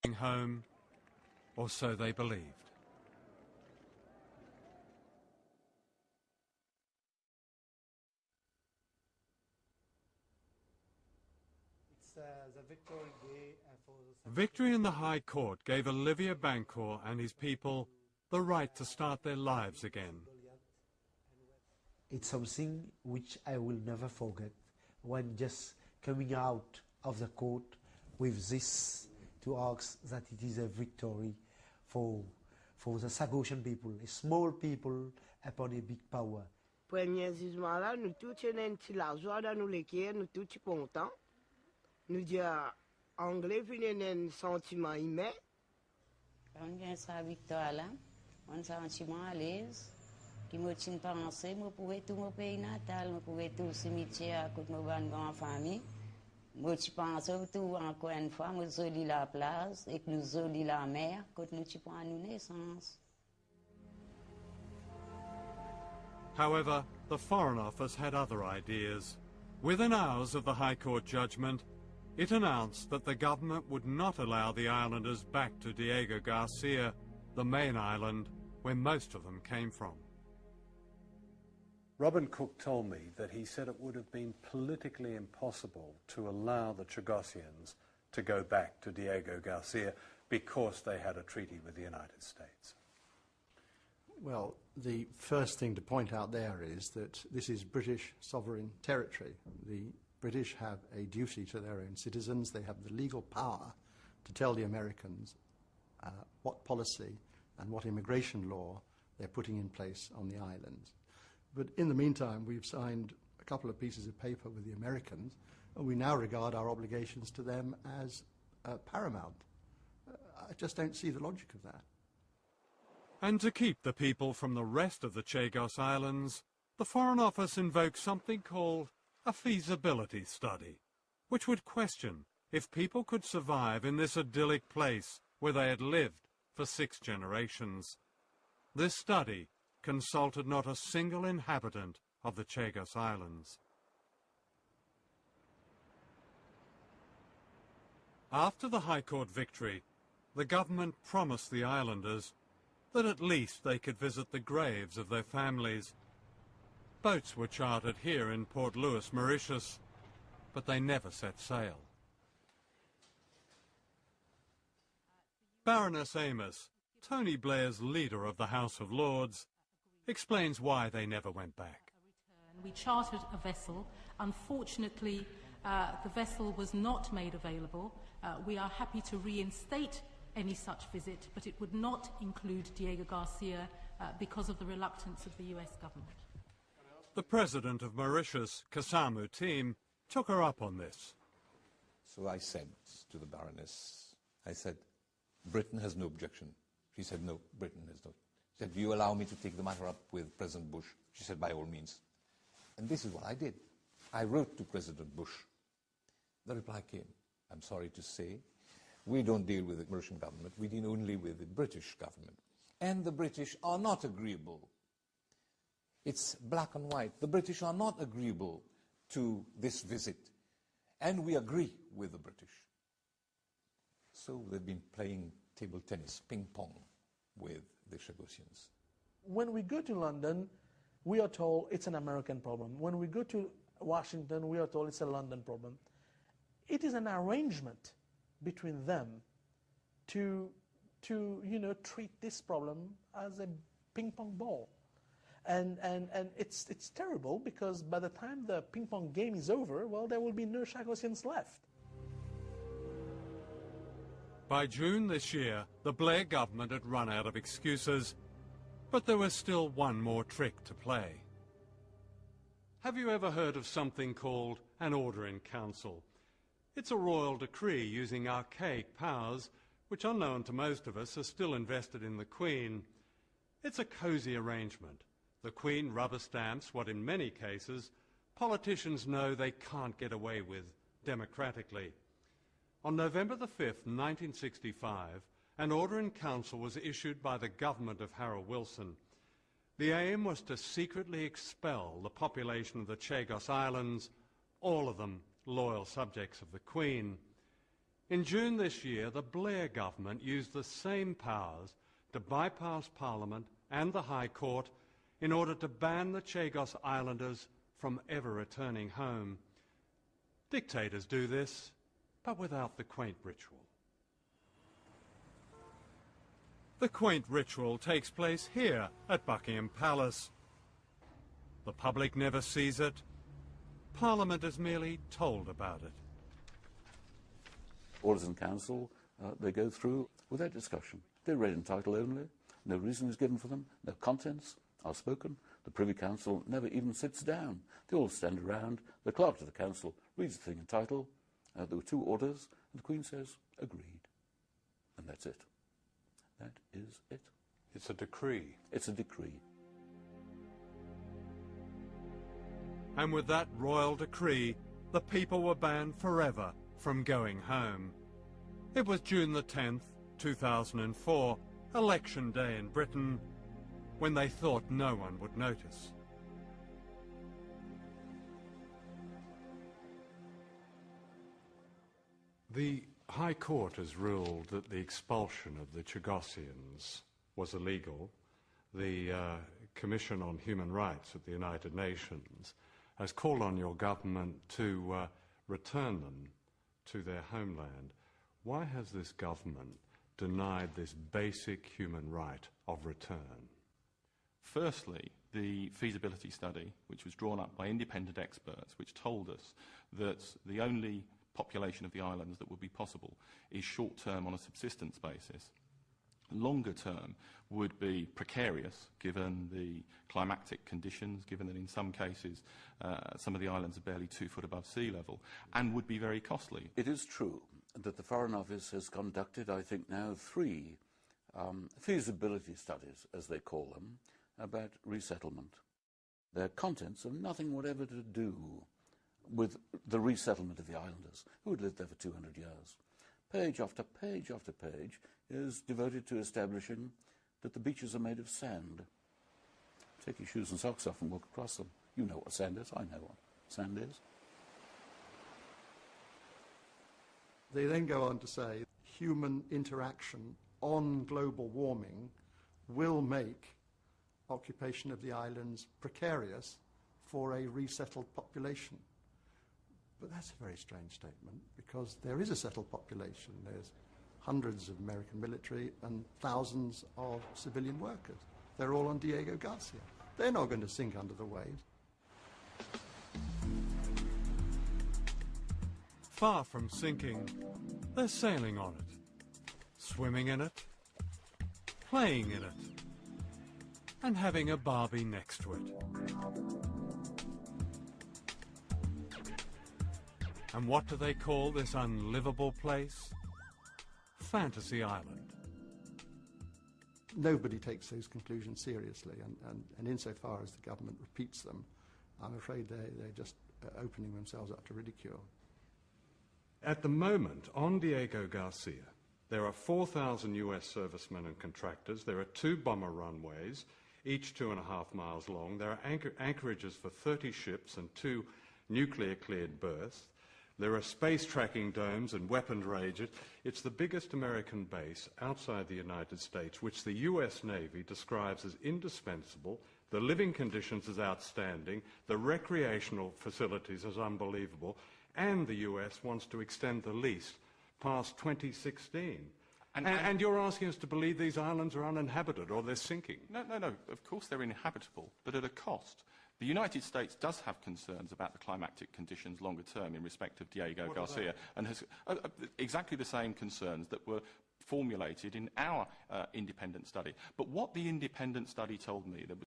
home, or so they believed. Victory in the High Court gave Olivier Bancourt and his people the right to start their lives again. It's something which I will never forget, when just coming out of the court with this to ask that it is a victory for the Sagosian people, a small people upon a big power. Premier jugement là, nous tous tenons la joie dans nous l'équipe, nous tous contents. Nous disons anglais puis un sentiment humain. Quand on vient sa victoire là, on sentiment à l'aise. Qui me tient pensé, moi pouvais tout mon pays natal, moi pouvais tout cimetière à côté de ma grande famille. Moi tu penses tout encore une fois, moi joli la place et que nous joli la mer, quand nous tu prends nous naissance. However, the Foreign Office had other ideas. Within hours of the High Court judgment, it announced that the government would not allow the islanders back to Diego Garcia, the main island, where most of them came from. Robin Cook told me that he said it would have been politically impossible to allow the Chagosians to go back to Diego Garcia because they had a treaty with the United States. Well, the first thing to point out there is that this is British sovereign territory. The British have a duty to their own citizens. They have the legal power to tell the Americans what policy and what immigration law they're putting in place on the islands. But in the meantime, we've signed a couple of pieces of paper with the Americans, and we now regard our obligations to them as paramount. I just don't see the logic of that. And to keep the people from the rest of the Chagos Islands, the Foreign Office invoked something called a feasibility study, which would question if people could survive in this idyllic place where they had lived for 6 generations. This study consulted not a single inhabitant of the Chagos Islands. After the High Court victory, the government promised the islanders that at least they could visit the graves of their families. Boats were chartered here in Port Louis, Mauritius, but they never set sail. Baroness Amos, Tony Blair's leader of the House of Lords, explains why they never went back. We chartered a vessel. Unfortunately, the vessel was not made available. We are happy to reinstate any such visit, but it would not include Diego Garcia because of the reluctance of the US government. The president of Mauritius, Kasamu Team, took her up on this. So I said to the Baroness, I said, Britain has no objection. She said, no, Britain has no. She said, do you allow me to take the matter up with President Bush? She said, by all means. And this is what I did. I wrote to President Bush. The reply came, I'm sorry to say, we don't deal with the Mauritian government, we deal only with the British government. And the British are not agreeable. It's black and white. The British are not agreeable to this visit. And we agree with the British. So they've been playing table tennis, ping pong, with the Chagosians. When we go to London, we are told it's an American problem. When we go to Washington, we are told it's a London problem. It is an arrangement between them to treat this problem as a ping pong ball. And it's terrible, because by the time the ping pong game is over, well, there will be no Chagosians left. By June this year, the Blair government had run out of excuses, but there was still one more trick to play. Have you ever heard of something called an Order in Council? It's a royal decree using archaic powers, which unknown to most of us are still invested in the Queen. It's a cosy arrangement. The Queen rubber stamps what in many cases politicians know they can't get away with democratically. On November the 5th, 1965, an Order in Council was issued by the government of Harold Wilson. The aim was to secretly expel the population of the Chagos Islands, all of them loyal subjects of the Queen. In June this year, the Blair government used the same powers to bypass Parliament and the High Court in order to ban the Chagos Islanders from ever returning home. Dictators do this, but without the quaint ritual. The quaint ritual takes place here at Buckingham Palace. The public never sees it. Parliament is merely told about it. Orders in Council, they go through without discussion. They're read in title only. No reason is given for them. No contents are spoken. The Privy Council never even sits down. They all stand around. The Clerk of the Council reads the thing in title. There were 2 orders, and the Queen says, agreed. And that's it. That is it. It's a decree. It's a decree. And with that royal decree, the people were banned forever from going home. It was June the 10th, 2004, election day in Britain, when they thought no one would notice. The High Court has ruled that the expulsion of the Chagosians was illegal. The Commission on Human Rights at the United Nations has called on your government to return them to their homeland. Why has this government denied this basic human right of return? Firstly, the feasibility study, which was drawn up by independent experts, which told us that the only population of the islands that would be possible is short-term on a subsistence basis. Longer term would be precarious given the climatic conditions, given that in some cases some of the islands are barely 2 foot above sea level, and would be very costly. It is true that the Foreign Office has conducted, I think now, 3 feasibility studies, as they call them, about resettlement. Their contents have nothing whatever to do with the resettlement of the islanders, who had lived there for 200 years. Page after page after page is devoted to establishing that the beaches are made of sand. Take your shoes and socks off and walk across them. You know what sand is. I know what sand is. They then go on to say human interaction on global warming will make occupation of the islands precarious for a resettled population. But that's a very strange statement, because there is a settled population. There's hundreds of American military and thousands of civilian workers. They're all on Diego Garcia. They're not going to sink under the waves. Far from sinking, they're sailing on it, swimming in it, playing in it, and having a Barbie next to it. And what do they call this unlivable place? Fantasy Island. Nobody takes those conclusions seriously, and insofar as the government repeats them, I'm afraid they're just opening themselves up to ridicule. At the moment, on Diego Garcia, there are 4,000 US servicemen and contractors. There are 2 bomber runways, each 2.5 miles long. There are anchorages for 30 ships and 2 nuclear-cleared berths. There are space tracking domes and weapons ranges. It's the biggest American base outside the United States, which the US Navy describes as indispensable. The living conditions as outstanding. The recreational facilities as unbelievable. And the US wants to extend the lease past 2016. And you're asking us to believe these islands are uninhabited or they're sinking? No. Of course they're inhabitable, but at a cost. The United States does have concerns about the climatic conditions longer term in respect of Diego Garcia, and has exactly the same concerns that were formulated in our independent study. But what the independent study told me, there